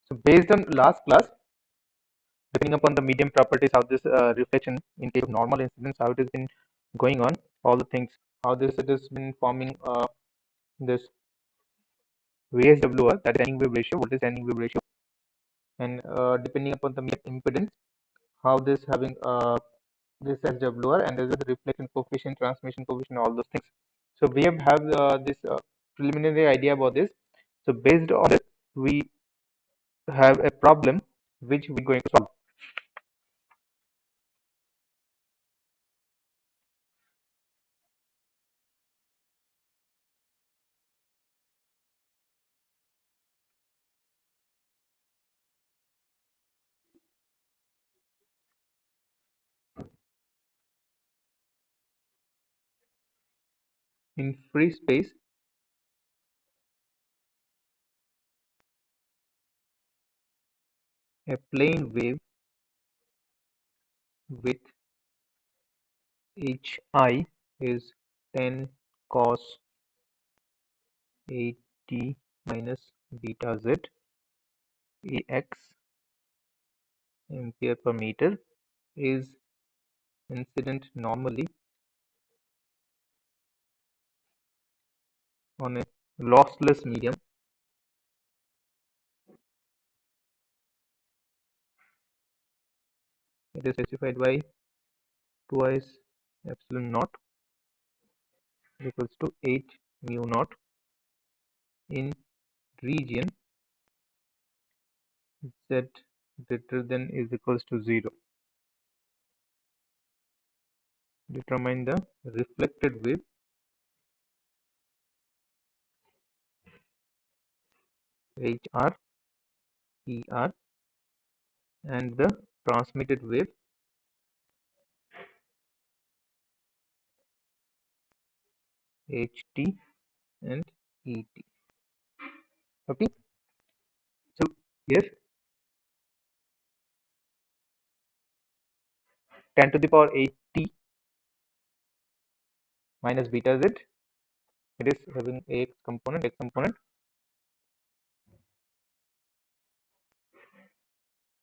So based on last class, depending upon the medium properties, how this reflection in case of normal incidence, how it has been going on, all the things, how this it has been forming this VSWR, that is standing wave ratio, voltage standing wave ratio, and depending upon the impedance, how this having this SWR, and there's the reflection coefficient, transmission coefficient, all those things. So we have this preliminary idea about this. So based on this, we have a problem which we're going to solve. In free space, a plane wave with hi is 10 cos 8t minus beta z ax ampere per meter is incident normally on a lossless medium it is specified by twice epsilon naught equals to 8 mu naught in region z greater than is equals to 0. Determine the reflected wave hr er and the transmitted wave ht and et. Okay, so here 10 to the power 8t minus beta z, it is having x component.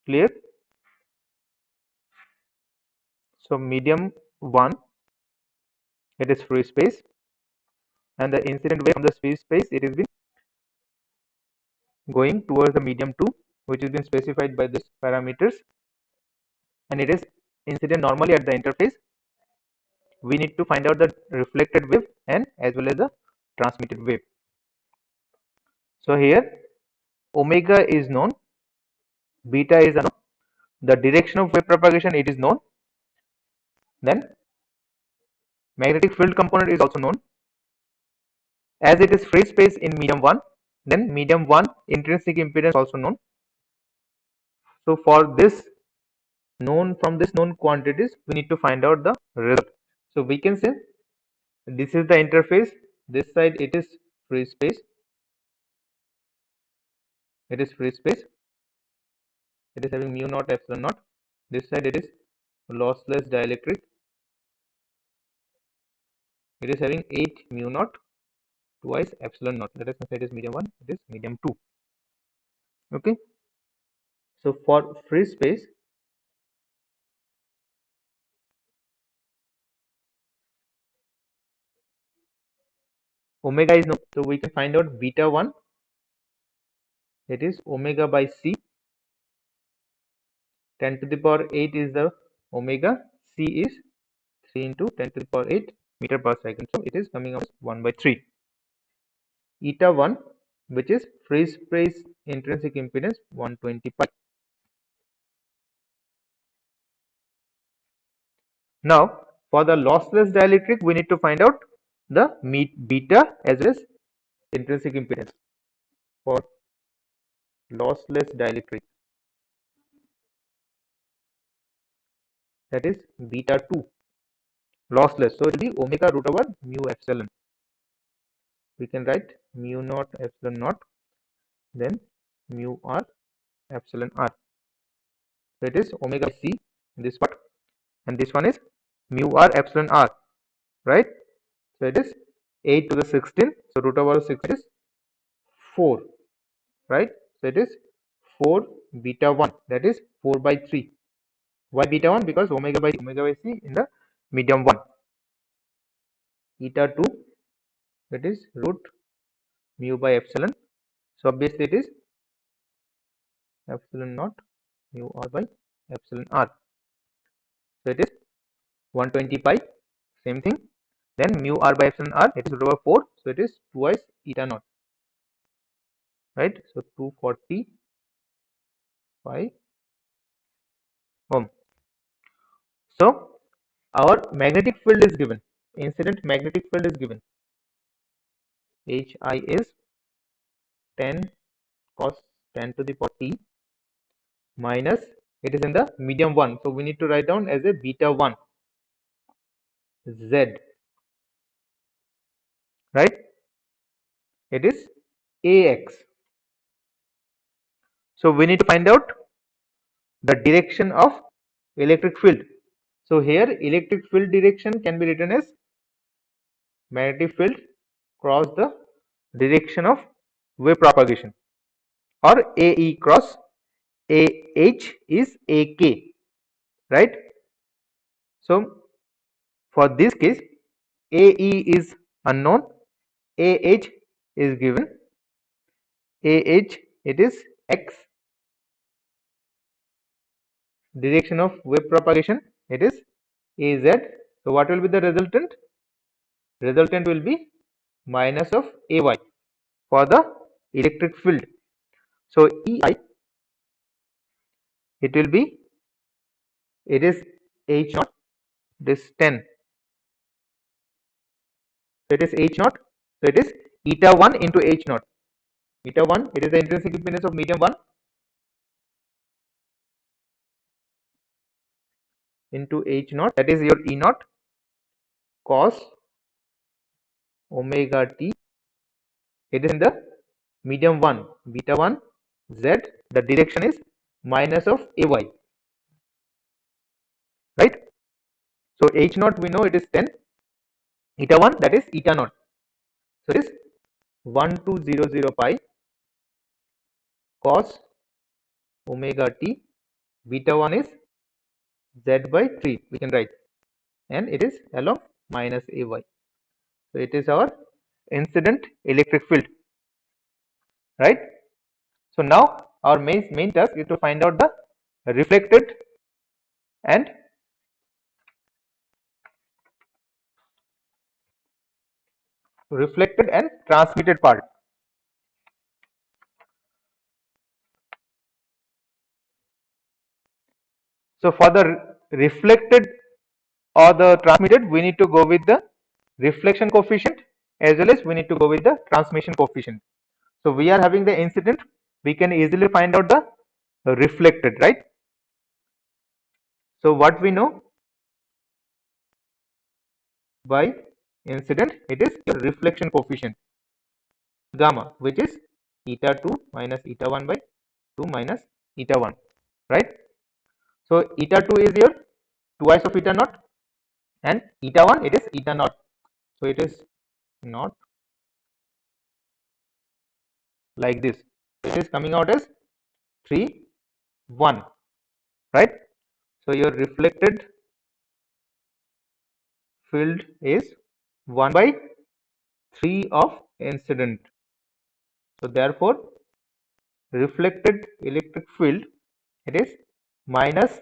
Clear? So medium 1, it is free space, and the incident wave from the free space, it has been going towards the medium 2, which has been specified by this parameters, and it is incident normally at the interface. We need to find out the reflected wave and as well as the transmitted wave. So here omega is known, beta is unknown, the direction of wave propagation it is known, then magnetic field component is also known. As it is free space in medium 1, then medium 1 intrinsic impedance also known. So for this known, from this known quantities, we need to find out the result. So we can say this is the interface, this side it is free space, it is free space, it is having mu naught epsilon naught, this side it is lossless dielectric, it is having 8 mu naught twice epsilon naught, let us consider it is medium 1, it is medium 2. Okay, so for free space, omega is known, so we can find out beta 1, it is omega by c, 10 to the power 8 is the omega, c is 3 into 10 to the power 8 meter per second, so it is coming out as 1 by 3. Eta 1, which is free space intrinsic impedance, 120 pi. Now for the lossless dielectric, we need to find out the beta as well as intrinsic impedance for lossless dielectric, that is beta 2 lossless, so it will be omega root over mu epsilon. We can write mu naught epsilon naught, then mu r epsilon r, so it is omega c in this part, and this one is mu r epsilon r, right? So it is 8 to the 16, so root over 6 is 4, right? So it is 4 beta 1, that is 4 by 3. Why beta 1? Because omega by c in the medium 1. Eta 2, that is root mu by epsilon. So obviously it is epsilon naught mu r by epsilon r. So it is 120 pi, same thing. Then mu r by epsilon r, it is root over 4, so it is twice eta naught, right? So 240 pi ohm. So our magnetic field is given, incident magnetic field is given. Hi is 10 cos 10 to the power t minus, it is in the medium 1, so we need to write down as a beta 1 z, right? It is ax. So we need to find out the direction of electric field. So here electric field direction can be written as magnetic field cross the direction of wave propagation, or AE cross AH is AK, right? So for this case, AE is unknown, AH is given. AH, it is X, direction of wave propagation, it is AZ. So what will be the resultant? Resultant will be minus of AY for the electric field. So EI, it will be, it is H naught, this 10. So it is H naught. So it is eta 1 into H naught. Eta 1, it is the intrinsic impedance of medium 1 into H naught, that is your E naught cos omega t. It is in the medium 1, beta 1 z. The direction is minus of AY, right? So H naught we know it is 10, eta 1 that is eta naught. So it is 1200 pi cos omega t, beta 1 is z by 3, we can write, and it is along minus AY. So it is our incident electric field, right? So now our main task is to find out the reflected and transmitted part. So for the reflected or the transmitted, we need to go with the reflection coefficient, as well as we need to go with the transmission coefficient. So we are having the incident, we can easily find out the reflected, right? So what we know by incident, it is the reflection coefficient gamma, which is eta 2 minus eta 1 by 2 minus eta 1, right? So eta 2 is your twice of eta naught, and eta 1 it is eta naught. So it is not like this. It is coming out as 3 1, right? So your reflected field is 1 by 3 of incident. So therefore reflected electric field, it is minus,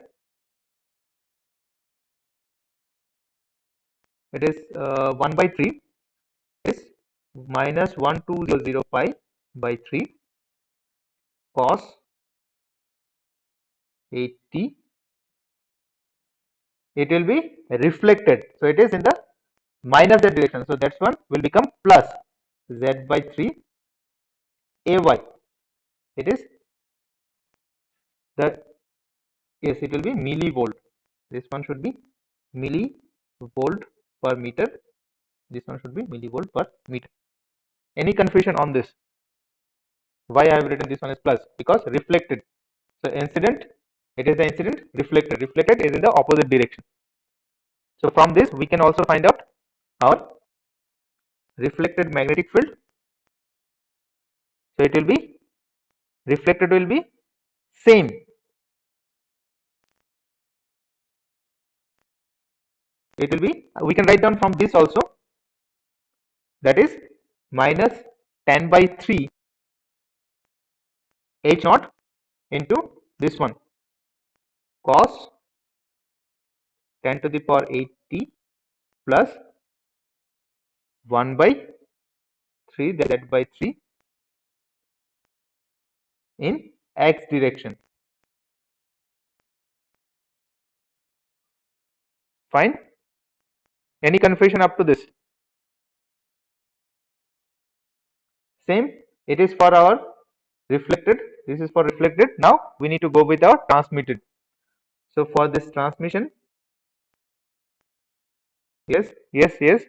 it is 1 by 3 is minus 1200 pi by 3 cos 80. It will be reflected, so it is in the minus z direction, so that's one will become plus z by 3 AY. It is the, yes, it will be millivolt. This one should be millivolt per meter. This one should be millivolt per meter. Any confusion on this? Why I have written this one as plus? Because reflected. So incident, it is the incident. Reflected is in the opposite direction. So from this we can also find out our reflected magnetic field. So it will be, reflected will be same. It will be, we can write down from this also, that is minus 10 by 3 h naught into this one cos 10 to the power 8t plus 1 by 3 that by 3 in x direction. Fine. Any confusion up to this? Same. It is for our reflected. This is for reflected. Now we need to go with our transmitted. So for this transmission, yes, yes, yes.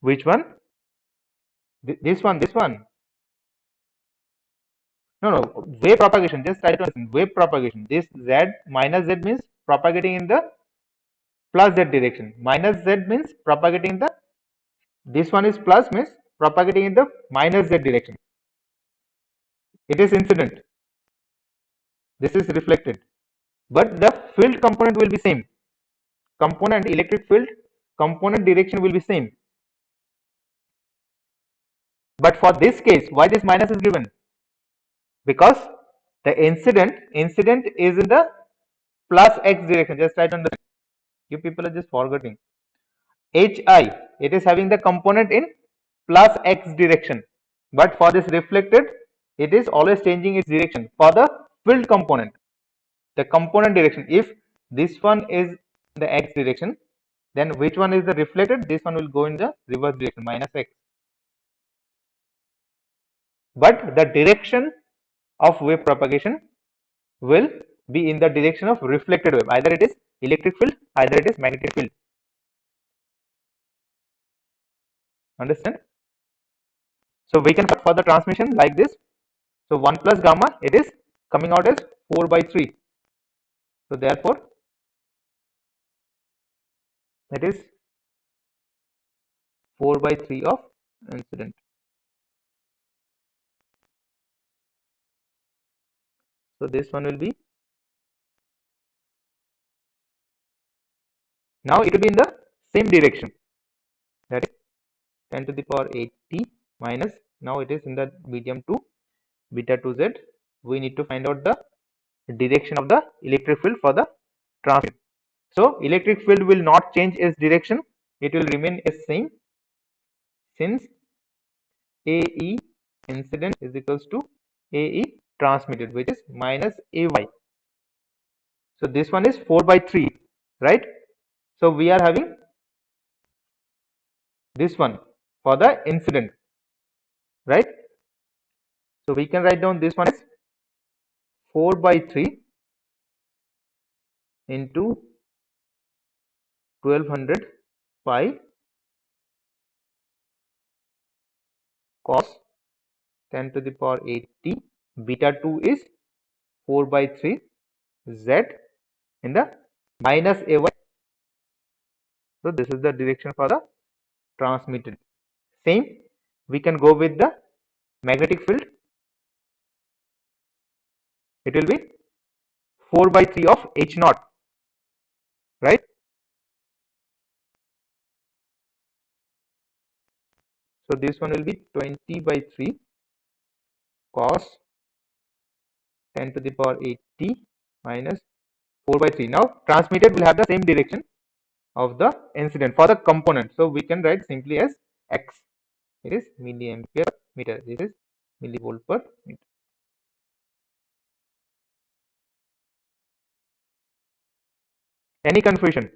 Which one? This one, this one. No, no, wave propagation. Just try to understand. Wave propagation. This z minus z means propagating in the plus z direction. Minus z means propagating in the, this one is plus means propagating in the minus z direction. It is incident. This is reflected. But the field component will be same. Component electric field component direction will be same. But for this case, why this minus is given? Because the incident is in the plus x direction. Just try to understand. You people are just forgetting. Hi, it is having the component in plus x direction. But for this reflected, it is always changing its direction. For the field component, the component direction, if this one is the x direction, then which one is the reflected? This one will go in the reverse direction, minus x. But the direction of wave propagation will be in the direction of reflected wave. Either it is electric field, either it is magnetic field. Understand? So we can for the transmission like this. So 1 plus gamma, it is coming out as 4 by 3. So therefore, it is 4 by 3 of incident. So this one will be, now it will be in the same direction, that is 10 to the power 8t minus, now it is in the medium 2 beta 2z. We need to find out the direction of the electric field for the transmit. So electric field will not change its direction, it will remain as same, since AE incident is equals to AE transmitted, which is minus AY. So this one is 4 by 3, right? So we are having this one for the incident, right? So we can write down this one as 4 by 3 into 1200 pi cos 10 to the power 8t. Beta 2 is 4 by 3 z in the minus AY. So this is the direction for the transmitted. Same, we can go with the magnetic field. It will be 4 by 3 of h naught, right? So this one will be 20 by 3 cos 10 to the power 8t minus 4 by 3. Now transmitted will have the same direction of the incident for the component. So we can write simply as x. It is milliampere meter. This is millivolt per meter. Any confusion?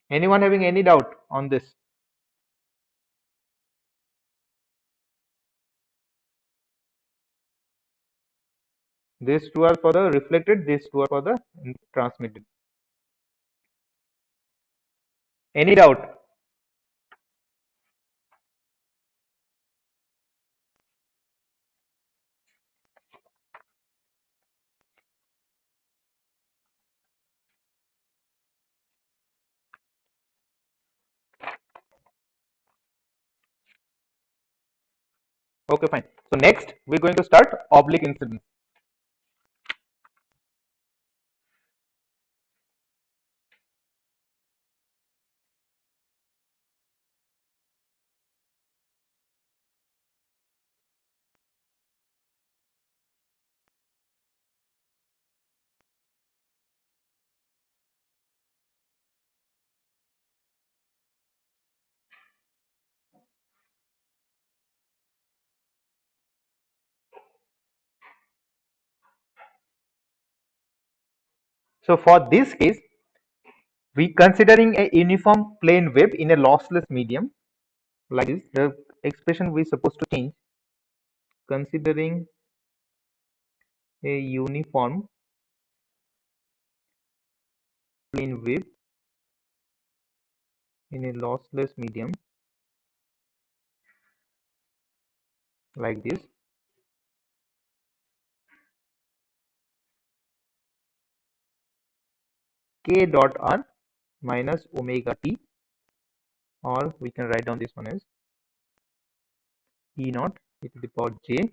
Anyone having any doubt on this? These two are for the reflected, these two are for the transmitted. Any doubt? Okay, fine. So next we're going to start oblique incidence. So for this case, we considering a uniform plane wave in a lossless medium like this. The expression we supposed to change, considering a uniform plane wave in a lossless medium like this. K dot r minus omega t, or we can write down this one as E naught e to the power j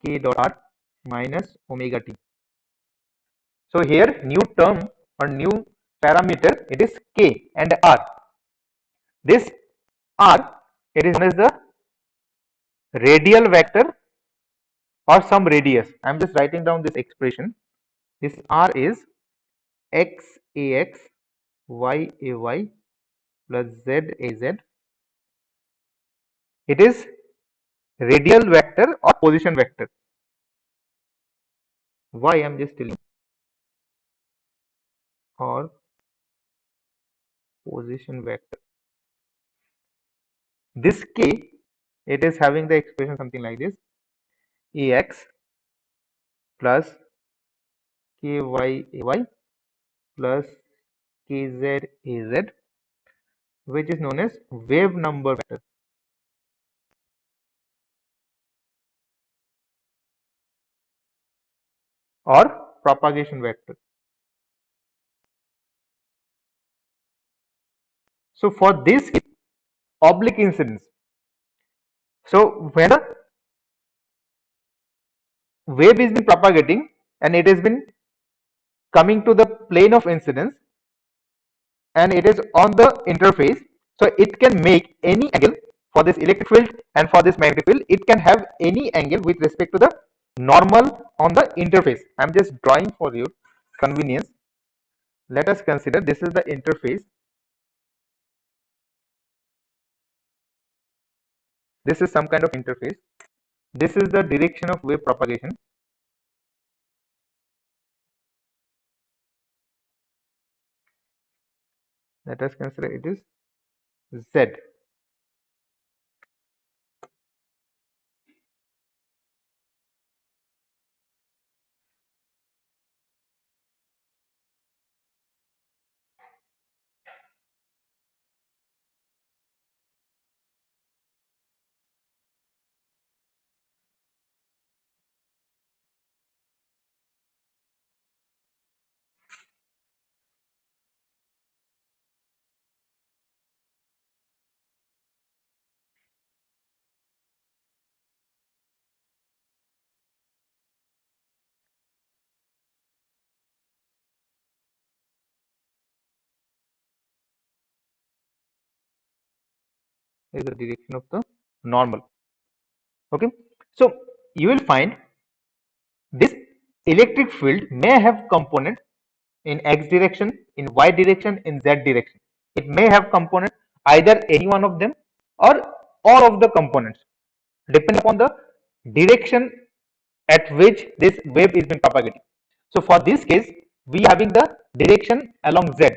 k dot r minus omega t. So here new term or new parameter, it is k and r. This r, it is known as the radial vector or some radius. I am just writing down this expression. This r is x ax y ay plus z az. It is radial vector or position vector. Why I am just telling, or position vector. This k, it is having the expression something like this: ax plus ky ay plus kz az, which is known as wave number vector or propagation vector. So for this oblique incidence, so when the wave is been propagating and it has been coming to the plane of incidence and it is on the interface, so it can make any angle for this electric field and for this magnetic field. It can have any angle with respect to the normal on the interface. I'm just drawing for your convenience. Let us consider this is the interface. This is some kind of interface. This is the direction of wave propagation. Let us consider it is Z. Is the direction of the normal. Okay, so you will find this electric field may have component in x direction, in y direction, in z direction. It may have component either any one of them or all of the components, depending upon the direction at which this wave is being propagated. So for this case, we having the direction along z.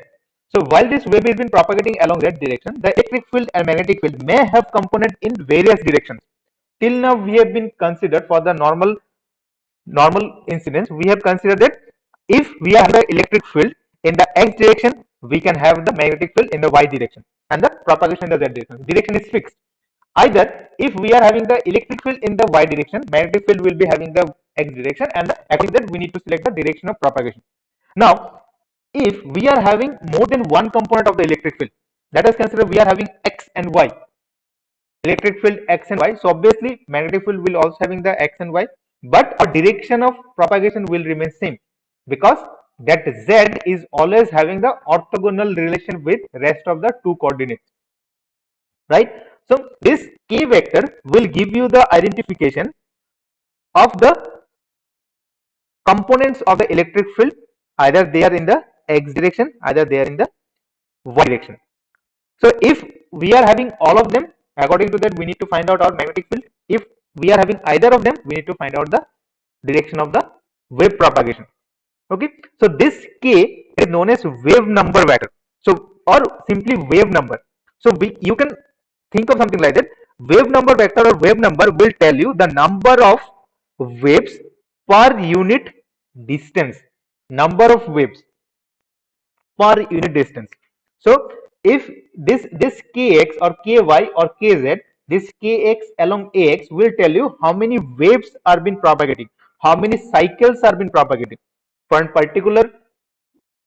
So while this wave is been propagating along z direction, the electric field and magnetic field may have component in various directions. Till now, we have been considered for the normal incidence. We have considered that if we have the electric field in the x direction, we can have the magnetic field in the y direction, and the propagation in the z direction. Direction is fixed. Either if we are having the electric field in the y direction, magnetic field will be having the x direction, and according to that we need to select the direction of propagation. Now, if we are having more than one component of the electric field, let us consider we are having x and y electric field x and y. So obviously magnetic field will also having the x and y, but our direction of propagation will remain same because that z is always having the orthogonal relation with rest of the two coordinates, right? So this k vector will give you the identification of the components of the electric field, either they are in the x direction, either they are in the y direction. So if we are having all of them, according to that we need to find out our magnetic field. If we are having either of them, we need to find out the direction of the wave propagation. Okay, so this k is known as wave number vector, so or simply wave number. So you can think of something like that. Wave number vector or wave number will tell you the number of waves per unit distance, number of waves per unit distance. So if this kx or ky or kz, this kx along ax will tell you how many waves are been propagating, how many cycles are been propagating for a particular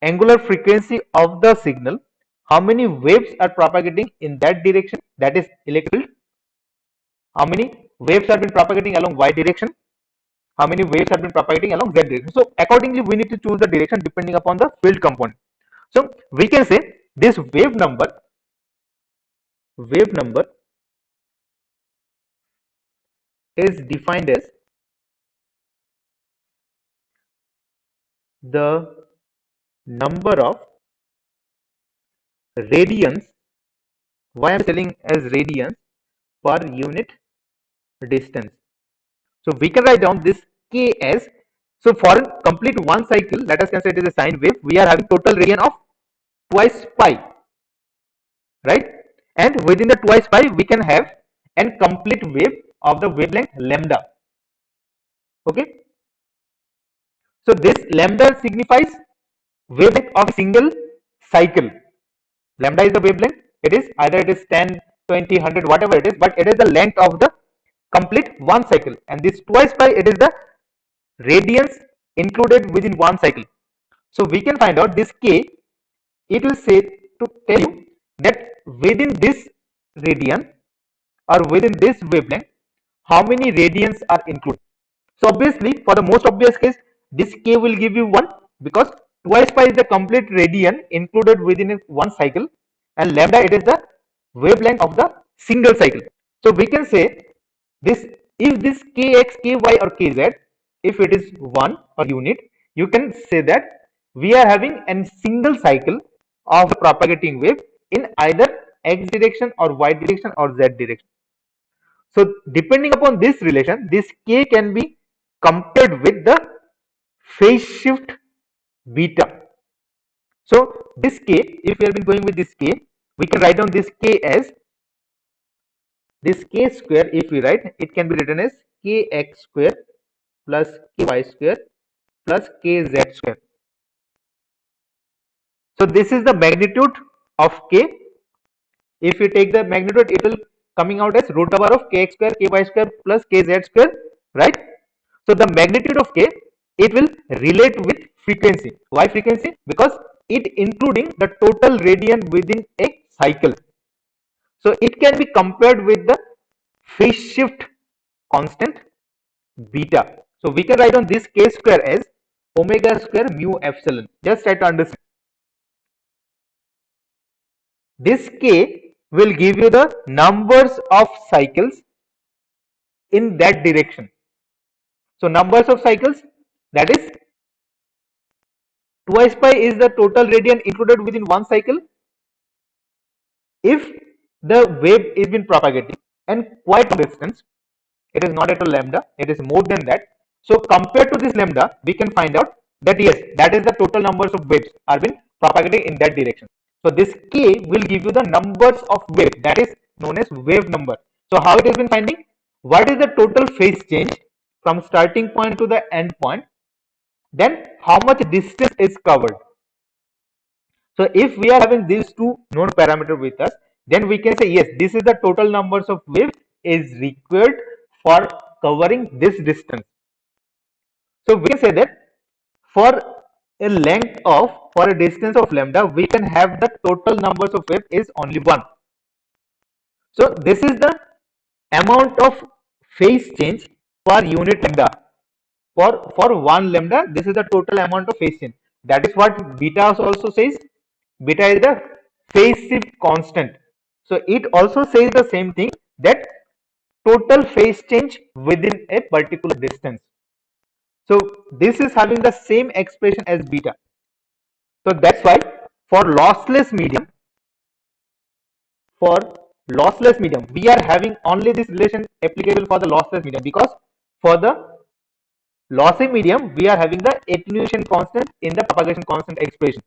angular frequency of the signal, how many waves are propagating in that direction, that is electric field, how many waves are been propagating along y direction, how many waves have been propagating along z direction. So accordingly we need to choose the direction depending upon the field component. So we can say this wave number is defined as the number of radians. Why I'm telling as radians per unit distance. So we can write down this k as, so for a complete one cycle, let us consider it is a sine wave, we are having total radian of twice pi, right? And within the twice pi we can have a complete wave of the wavelength lambda. Okay, so this lambda signifies wavelength of single cycle. Lambda is the wavelength, it is either it is 10, 20, 100, whatever it is, but it is the length of the complete one cycle, and this twice pi, it is the radians included within one cycle. So we can find out this k, it will say to tell you that within this radian or within this wavelength how many radians are included. So obviously for the most obvious case this k will give you 1 because twice pi is the complete radian included within one cycle, and lambda it is the wavelength of the single cycle. So we can say this, if this kx, ky or kz, if it is 1 or unit, you can say that we are having a single cycle of the propagating wave in either x direction or y direction or z direction. So depending upon this relation, this k can be compared with the phase shift beta. So this k, if we have been going with this k, we can write down this k as this k square. If we write, it can be written as kx square plus ky square plus kz square. So this is the magnitude of k. If you take the magnitude, it will coming out as root over of kx square, ky square plus kz square, right? So the magnitude of k, it will relate with frequency. Why frequency? Because it including the total radian within a cycle. So it can be compared with the phase shift constant beta. So we can write on this k square as omega square mu epsilon. Just try to understand. This k will give you the numbers of cycles in that direction. So numbers of cycles, that is twice pi is the total radian included within one cycle. If the wave is been propagating and quite a distance, it is not at a lambda, it is more than that. So compared to this lambda, we can find out that yes, that is the total numbers of waves are been propagating in that direction. So this k will give you the numbers of wave, that is known as wave number. So how it has been finding? What is the total phase change from starting point to the end point? Then how much distance is covered? So if we are having these two known parameter with us, then we can say yes, this is the total numbers of waves is required for covering this distance. So we can say that for a length of, for a distance of lambda, we can have the total numbers of waves is only one. So this is the amount of phase change per unit lambda. For one lambda, this is the total amount of phase change. That is what beta also says. Beta is the phase shift constant. So it also says the same thing, that total phase change within a particular distance. So this is having the same expression as beta. So that's why for lossless medium, for lossless medium, we are having only this relation applicable for the lossless medium, because for the lossy medium, we are having the attenuation constant in the propagation constant expression.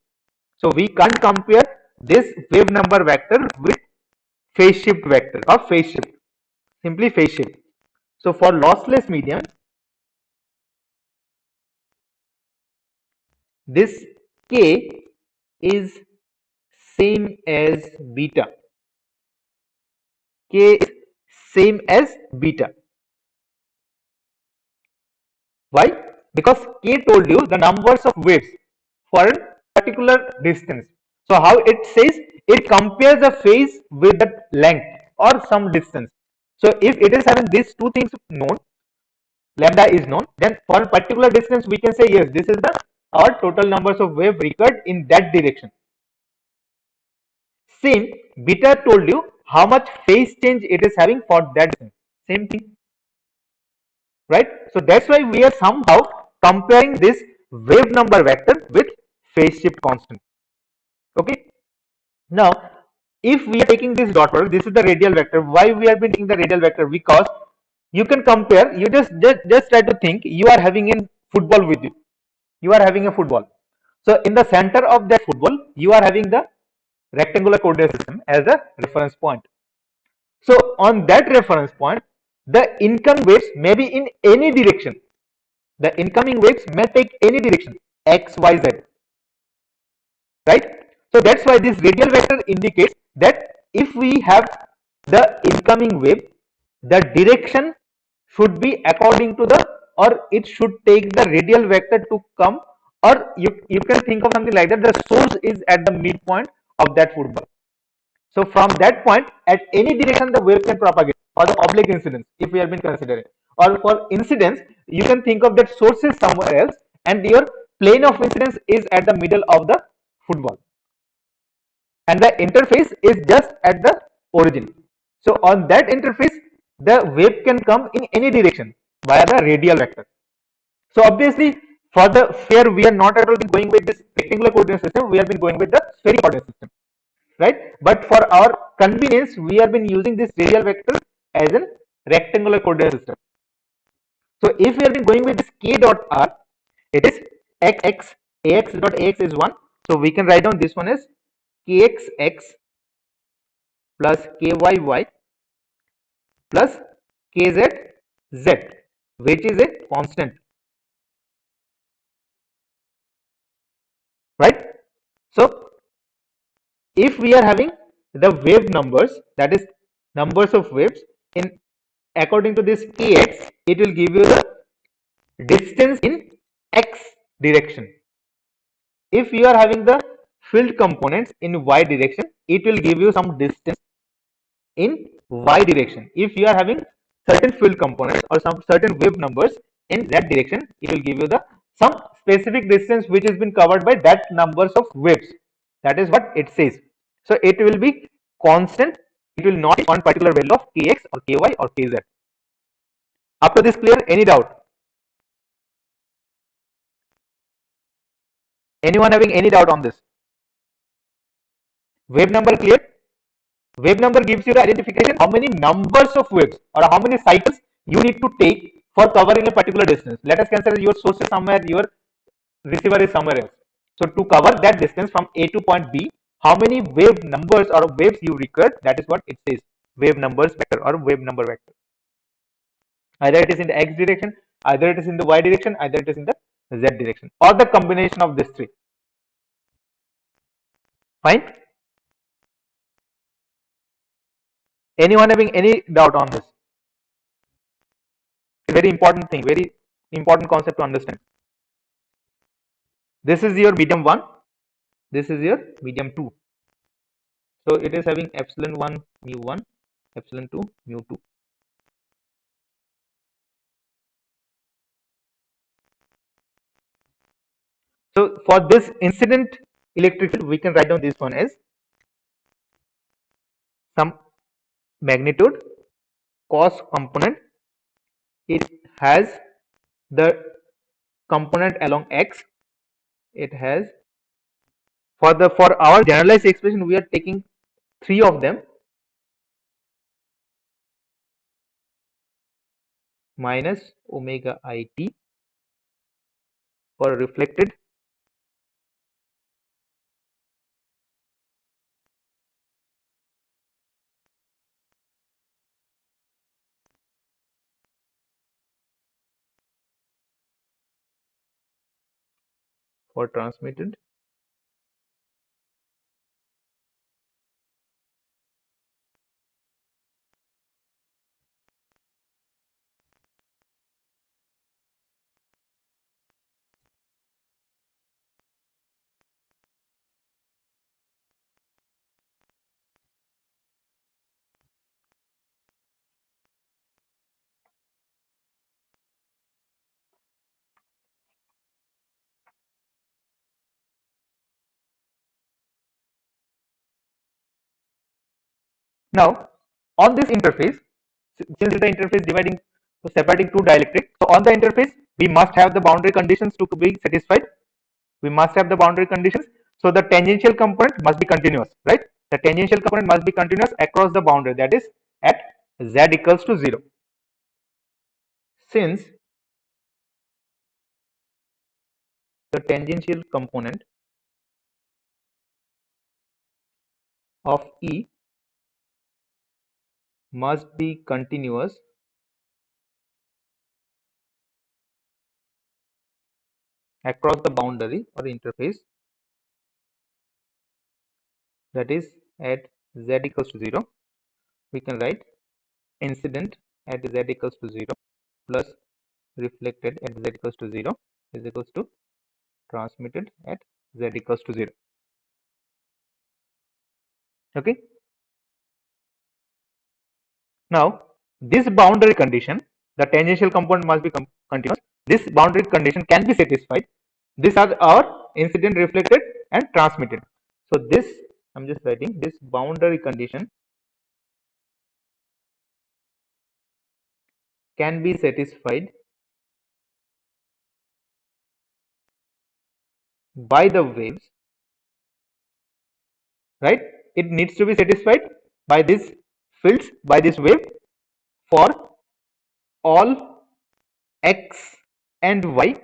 So we can't compare this wave number vector with phase shift vector or phase shift, simply phase shift. So for lossless medium, this k is same as beta. K is same as beta. Why? Because K told you the numbers of waves for a particular distance. So how it says, it compares the phase with the length or some distance. So if it is having these two things known, lambda is known, then for a particular distance we can say yes, this is the our total numbers of wave recurred in that direction. Same, beta told you how much phase change it is having for that distance. Same thing, right? So that's why we are somehow comparing this wave number vector with phase shift constant. Okay. Now, if we are taking this dot product, this is the radial vector. Why we have been taking the radial vector? Because you can compare. You just try to think. You are having a football with you. You are having a football. So in the center of that football, you are having the rectangular coordinate system as a reference point. So on that reference point, the incoming waves may be in any direction. The incoming waves may take any direction, x, y, z, right? So that's why this radial vector indicates that if we have the incoming wave, the direction should be according to the, or it should take the radial vector to come, or you can think of something like that, the source is at the midpoint of that football. So from that point, at any direction the wave can propagate, or the oblique incidence, if we have been considering. Or for incidence, you can think of that source is somewhere else, and your plane of incidence is at the middle of the football, and the interface is just at the origin. So on that interface, the wave can come in any direction via the radial vector. So obviously, for the sphere, we are not at all been going with this rectangular coordinate system. We have been going with the spherical coordinate system, right? But for our convenience, we have been using this radial vector as a rectangular coordinate system. So if we have been going with this k dot r, it is x ax dot ax is 1. So we can write down this one as kxx plus kyy plus kzz, which is a constant, right? So if we are having the wave numbers, that is numbers of waves in according to this kx, it will give you the distance in x direction. If you are having the field components in y direction, it will give you some distance in y direction. If you are having certain field components or some certain wave numbers in that direction, it will give you the some specific distance which has been covered by that numbers of waves. That is what it says. So it will be constant. It will not be one particular value of kx or ky or kz. Up to this clear? Any doubt? Anyone having any doubt on this? Wave number clear? Wave number gives you the identification how many numbers of waves or how many cycles you need to take for covering a particular distance. Let us consider your source is somewhere, your receiver is somewhere else. So to cover that distance from A to point B, how many wave numbers or waves you require, that is what it says, wave numbers vector or wave number vector. Either it is in the x direction, either it is in the y direction, either it is in the z direction, or the combination of these three. Fine. Anyone having any doubt on this? Very important thing, very important concept to understand. This is your medium 1, this is your medium 2. So it is having epsilon 1 mu 1, epsilon 2 mu 2. So for this incident electric field, we can write down this one as some magnitude cos component. It has the component along x. It has for our generalized expression we are taking three of them, minus omega it for reflected, for transmitted, now on this interface, since the interface dividing separating two dielectric, so on the interface we must have the boundary conditions to be satisfied. We must have the boundary conditions. So the tangential component must be continuous, right? The tangential component must be continuous across the boundary, that is at z equals to 0. Since the tangential component of E must be continuous across the boundary or interface, that is at z equals to 0, we can write incident at z equals to 0 plus reflected at z equals to 0 is equals to transmitted at z equals to 0. Okay. Now this boundary condition, the tangential component must be continuous. This boundary condition can be satisfied. These are our incident, reflected, and transmitted. So this, I'm just writing this boundary condition can be satisfied by the waves, right? It needs to be satisfied by these fields, by this wave for all x and y.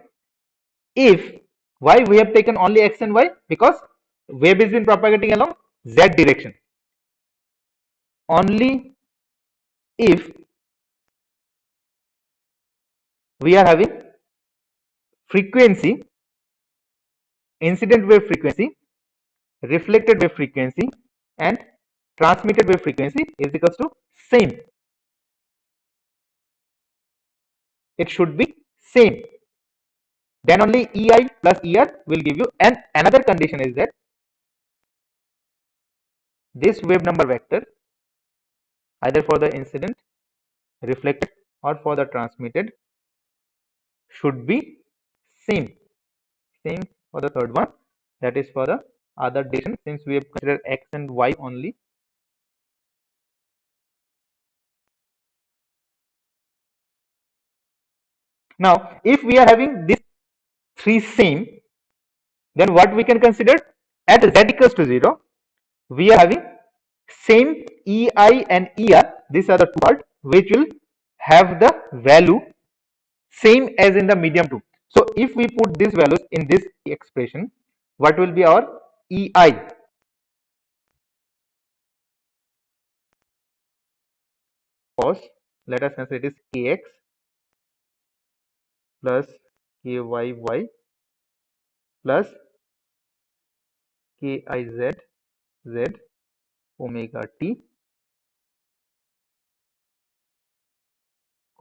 If why we have taken only x and y, because wave is been propagating along z direction. Only if we are having frequency, incident wave frequency, reflected wave frequency, and transmitted wave frequency is equals to same. It should be same. Then only EI plus ER will give you, and another condition is that this wave number vector, either for the incident, reflected, or for the transmitted, should be same. Same for the third one, that is for the other direction, since we have considered x and y only. Now if we are having these three same, then what we can consider, at z equals to 0 we are having same EI and ER. These are the two parts which will have the value same as in the medium 2. So if we put these values in this expression, what will be our EI? Cos, let us consider it is kx plus kyy plus kiz z omega t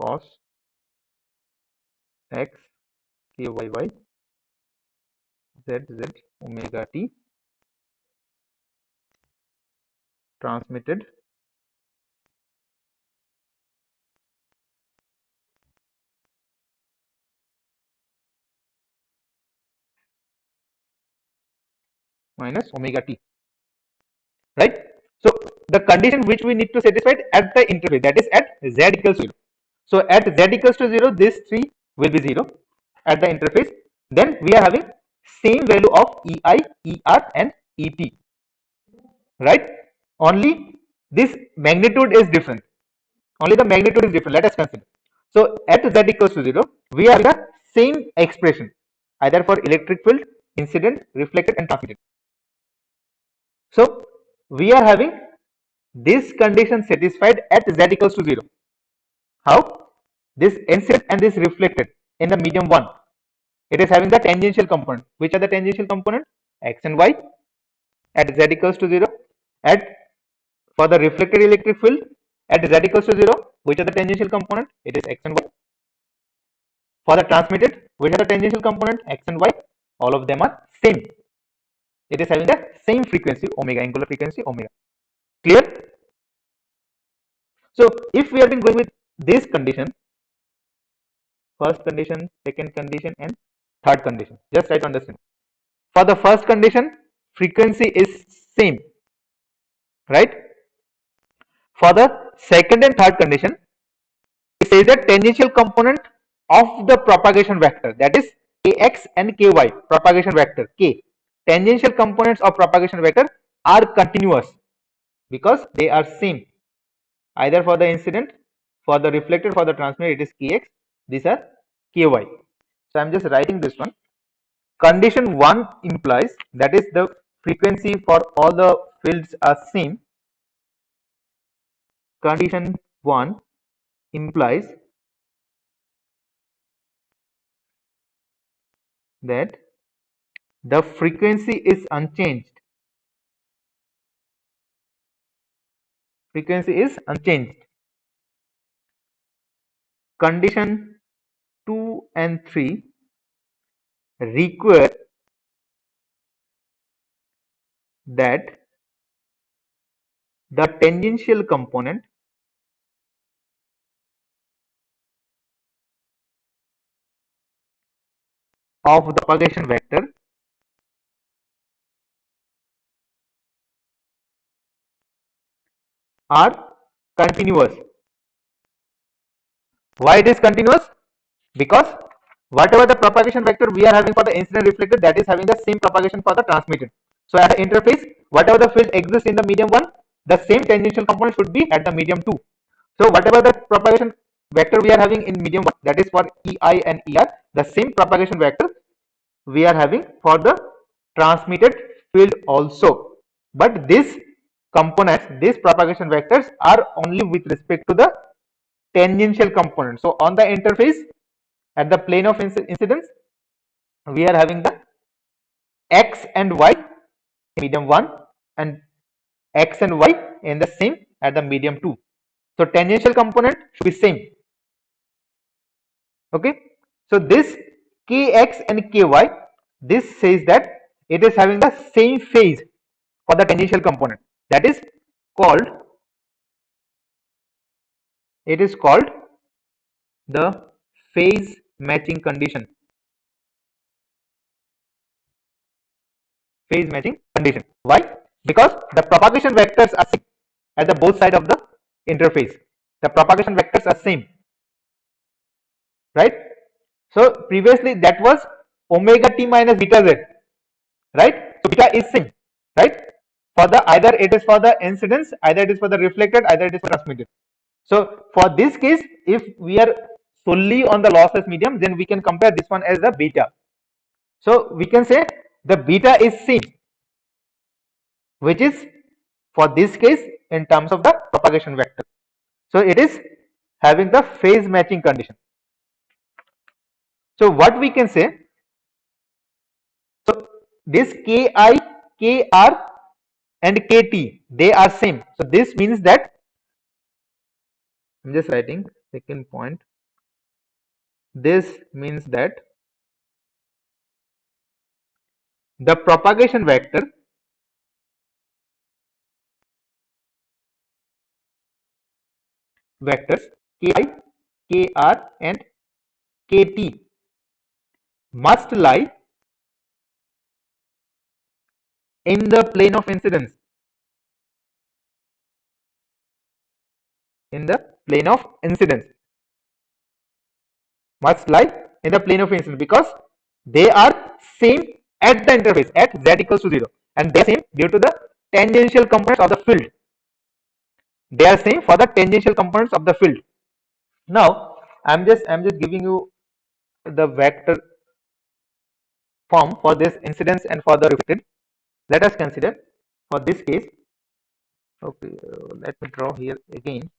cos x kyy z z omega t transmitted minus omega t, right? So the condition which we need to satisfy at the interface, that is at z equals to 0. So at z equals to 0, this 3 will be 0 at the interface. Then we are having same value of ei, er and et, right? Only this magnitude is different. Only the magnitude is different. Let us consider. So at z equals to 0, we have the same expression either for electric field, incident, reflected and transmitted. So we are having this condition satisfied at z equals to 0. How? This incident and this reflected in the medium 1. It is having the tangential component. Which are the tangential component? X and Y at z equals to 0. At for the reflected electric field at z equals to 0, which are the tangential component? It is X and Y. For the transmitted, which are the tangential component? X and Y. All of them are same. It is having the same frequency omega, angular frequency omega. Clear? So if we have been going with this condition, first condition, second condition and third condition, just try to understand. For the first condition, frequency is same, right? For the second and third condition, it says that tangential component of the propagation vector, that is kx and ky, propagation vector k, tangential components of propagation vector are continuous because they are same. Either for the incident, for the reflected, for the transmitted, it is kx. These are ky. So I'm just writing this one. Condition 1 implies, that is the frequency for all the fields are same. Condition 1 implies that the frequency is unchanged. Frequency is unchanged. Condition 2 and 3 require that the tangential component of the propagation vector are continuous. Why it is continuous? Because whatever the propagation vector we are having for the incident reflected, that is having the same propagation for the transmitted. So at the interface, whatever the field exists in the medium 1, the same tangential component should be at the medium 2. So whatever the propagation vector we are having in medium 1, that is for ei and er, the same propagation vector we are having for the transmitted field also. But these components, these propagation vectors are only with respect to the tangential component. So on the interface at the plane of incidence, we are having the x and y in medium 1 and x and y in the same at the medium 2. So tangential component should be same. Okay. So this kx and ky, this says that it is having the same phase for the tangential component. That is called, it is called the phase matching condition. Phase matching condition. Why? Because the propagation vectors are same at the both side of the interface. The propagation vectors are same, right? So previously that was omega t minus beta z, right? So beta is same, right? For the either it is for the incidence, either it is for the reflected, either it is for transmitted. So for this case, if we are solely on the lossless medium, then we can compare this one as the beta. So we can say the beta is same, which is for this case in terms of the propagation vector. So it is having the phase matching condition. So what we can say, so this ki, kr and kt, they are same. So this means that, I'm just writing second point, this means that the propagation vectors ki, kr and kt must lie in the plane of incidence. In the plane of incidence. Must lie in the plane of incidence because they are same at the interface at z equals to 0, and they are same due to the tangential components of the field. They are same for the tangential components of the field. Now I'm just giving you the vector form for this incidence and for the reflected. Let us consider for this case. Okay, let me draw here again.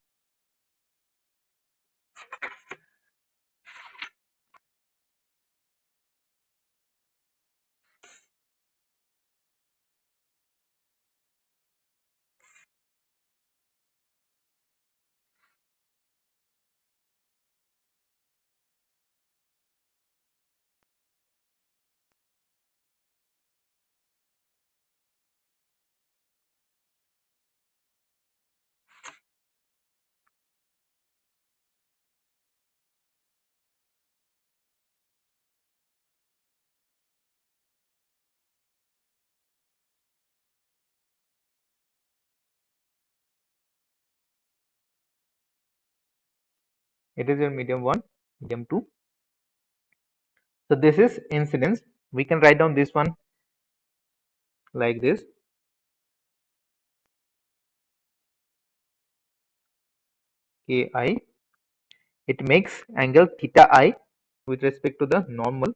It is your medium 1, medium 2. So this is incidence. We can write down this one like this. Ki, it makes angle theta I with respect to the normal.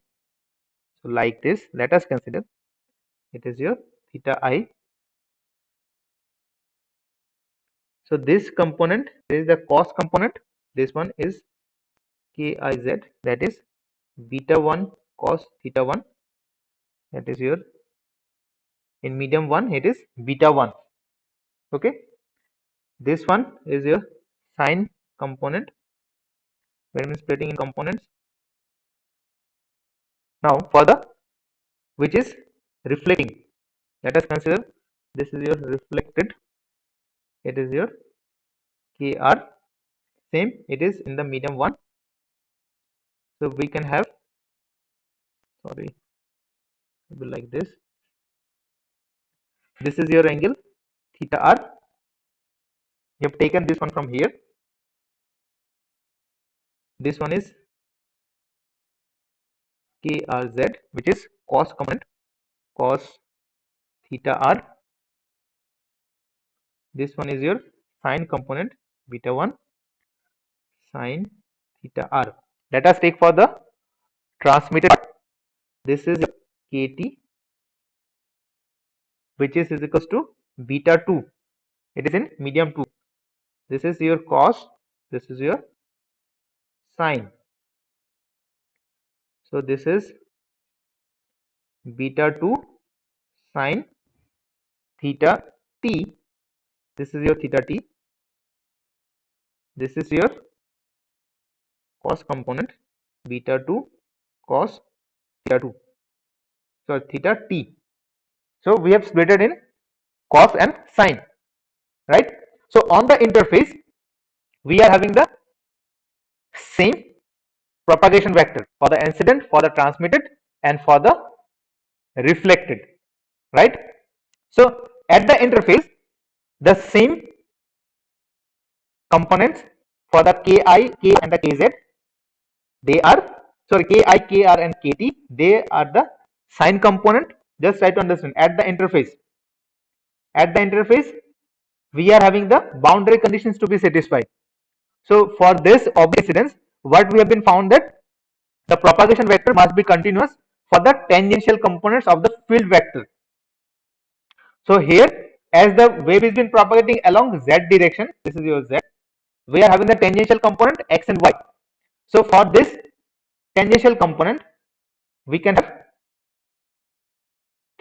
So like this, let us consider it is your theta I. So this component, this is the cos component. This one is Kiz, that is beta 1 cos theta 1. That is your, in medium 1 it is beta 1. Okay, this one is your sine component when I'm splitting in components. Now for the which is reflecting, let us consider this is your reflected. It is your Kr, same it is in the medium 1. So we can have, sorry, it will like this. This is your angle theta r. You have taken this one from here. This one is Krz, which is cos component, cos theta r. This one is your sine component, beta 1 sine theta r. Let us take for the transmitted part. This is kt, which is equals to beta 2. It is in medium 2. This is your cos, this is your sine. So this is beta 2 sine theta t. This is your theta t. This is your cos component, beta 2 cos theta 2. So theta t. So we have split it in cos and sine, right? So on the interface, we are having the same propagation vector for the incident, for the transmitted, and for the reflected, right? So at the interface, the same components for the ki, k, and the kz, they are, sorry, ki, kr, and kt, they are the sine component. Just try to understand at the interface. At the interface, we are having the boundary conditions to be satisfied. So for this object incidence, what we have been found that the propagation vector must be continuous for the tangential components of the field vector. So here, as the wave is been propagating along z direction, this is your z, we are having the tangential component x and y. So for this tangential component, we can have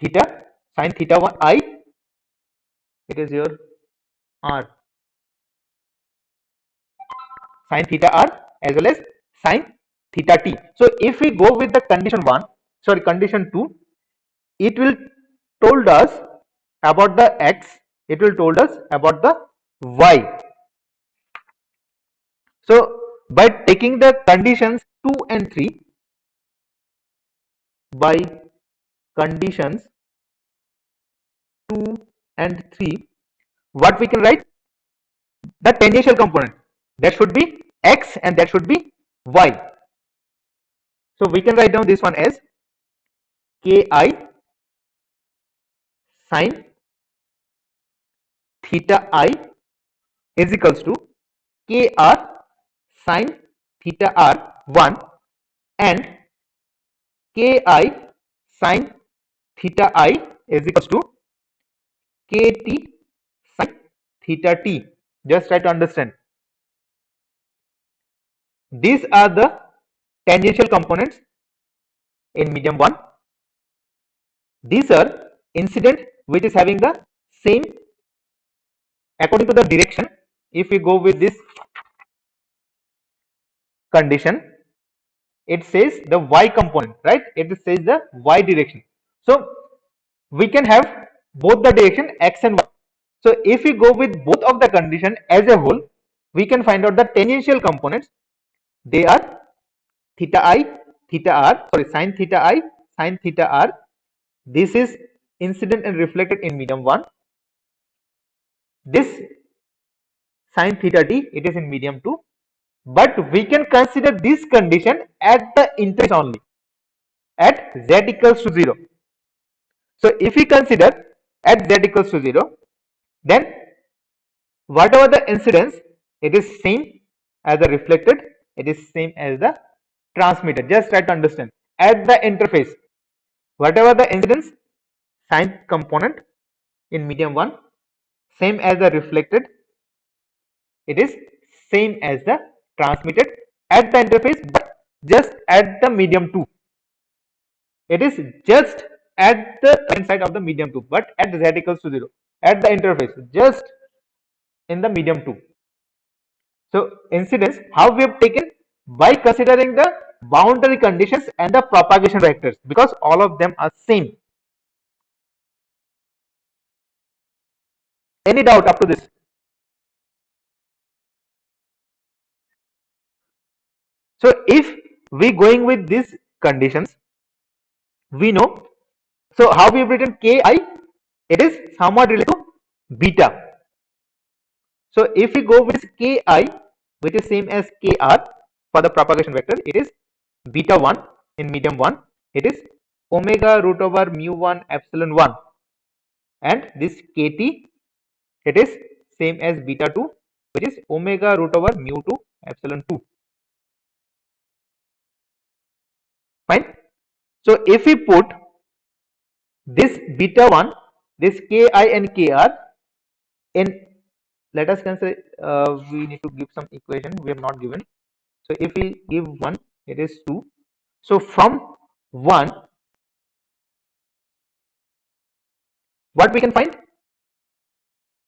theta sine theta 1 I. It is your r sine theta r as well as sine theta t. So if we go with the condition 1, sorry, condition 2, it will told us about the x, it will told us about the y. So by taking the conditions 2 and 3, by conditions 2 and 3, what we can write? The tangential component, that should be x and that should be y. So we can write down this one as ki sine theta I is equals to kr sine theta r 1 and ki sine theta I is equals to kt sine theta t. Just try to understand. These are the tangential components in medium 1. These are incident which is having the same according to the direction. If we go with this condition, it says the y component, right? It says the y direction. So we can have both the direction x and y. So if we go with both of the condition as a whole, we can find out the tangential components. They are theta I, theta r, sorry, sine theta I, sine theta r. This is incident and reflected in medium 1. This sine theta t, it is in medium 2. But we can consider this condition at the interface only, at z equals to 0. So if we consider at z equals to 0, then whatever the incidence, it is same as the reflected, it is same as the transmitted. Just try to understand. At the interface, whatever the incidence sine component in medium 1, same as the reflected, it is same as the transmitted at the interface, but just at the medium 2. It is just at the right side of the medium 2, but at z equals to 0, at the interface, just in the medium 2. So incidence, how we have taken? By considering the boundary conditions and the propagation vectors, because all of them are same. Any doubt up to this? So if we going with these conditions, we know. So how we have written ki? It is somewhat related to beta. So if we go with ki, which is same as kr for the propagation vector, it is beta 1 in medium 1. It is omega root over mu 1 epsilon 1, and this kt, it is same as beta 2, which is omega root over mu 2 epsilon 2. Fine. So if we put this beta 1, this ki and kr in, let us consider, we need to give some equation we have not given. So if we give 1, it is 2. So from 1, what we can find?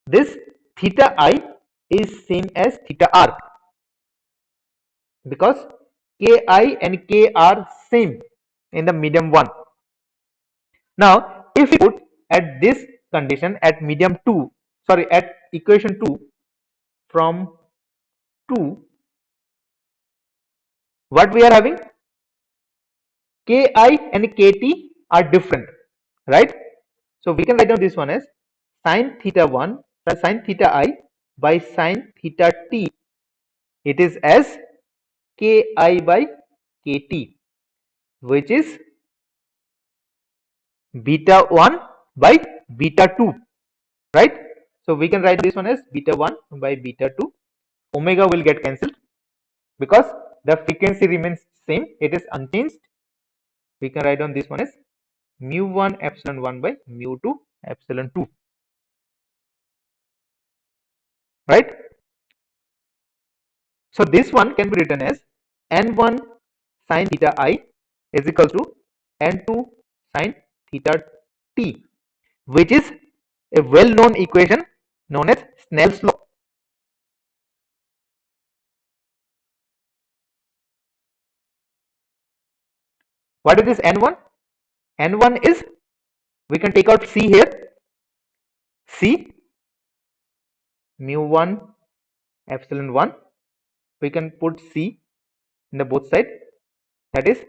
This theta I is same as theta r, because ki and k are same in the medium 1. Now if we put at this condition at medium 2, sorry, at equation 2, from 2, what we are having? Ki and kt are different, right? So we can write down this one as sine theta 1 plus sine theta I by sine theta t, it is as ki by kt, which is beta 1 by beta 2, right? So we can write this one as beta 1 by beta 2. Omega will get cancelled because the frequency remains same, it is unchanged. We can write down this one as mu 1 epsilon 1 by mu 2 epsilon 2, right? So this one can be written as n1 sine theta I is equal to n2 sine theta t, which is a well-known equation known as Snell's law. What is this n1? n1 is, we can take out c here, c mu 1 epsilon 1, we can put c in the both side, that is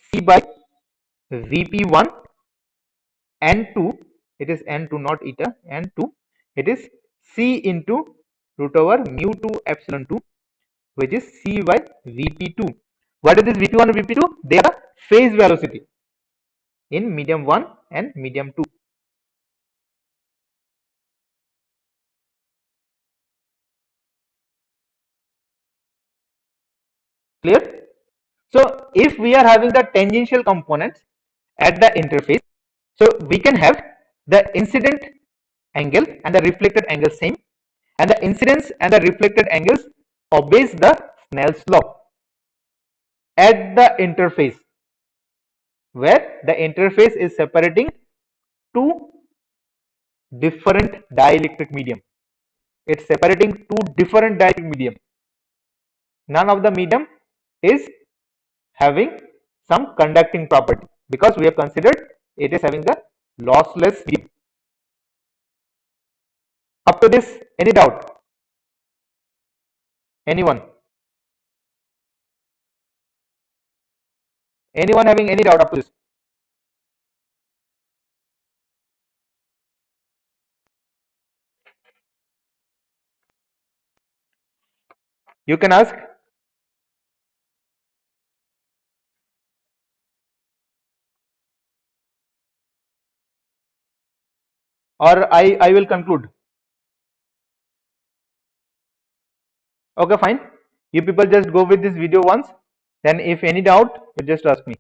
c by vp1 n2 it is n2 not eta, n2, it is c into root over mu2 epsilon 2, which is c by vp2. What is this vp1 and vp2? They are phase velocity in medium 1 and medium 2. Clear? So if we are having the tangential components at the interface, so we can have the incident angle and the reflected angle same, and the incidence and the reflected angles obeys the Snell's law at the interface, where the interface is separating two different dielectric medium. It's separating two different dielectric medium. None of the medium is having some conducting property because we have considered it is having the lossless medium. Up to this, any doubt? Anyone? Anyone having any doubt up to this? You can ask. Or I will conclude. Okay, fine. You people just go with this video once. Then if any doubt, you just ask me.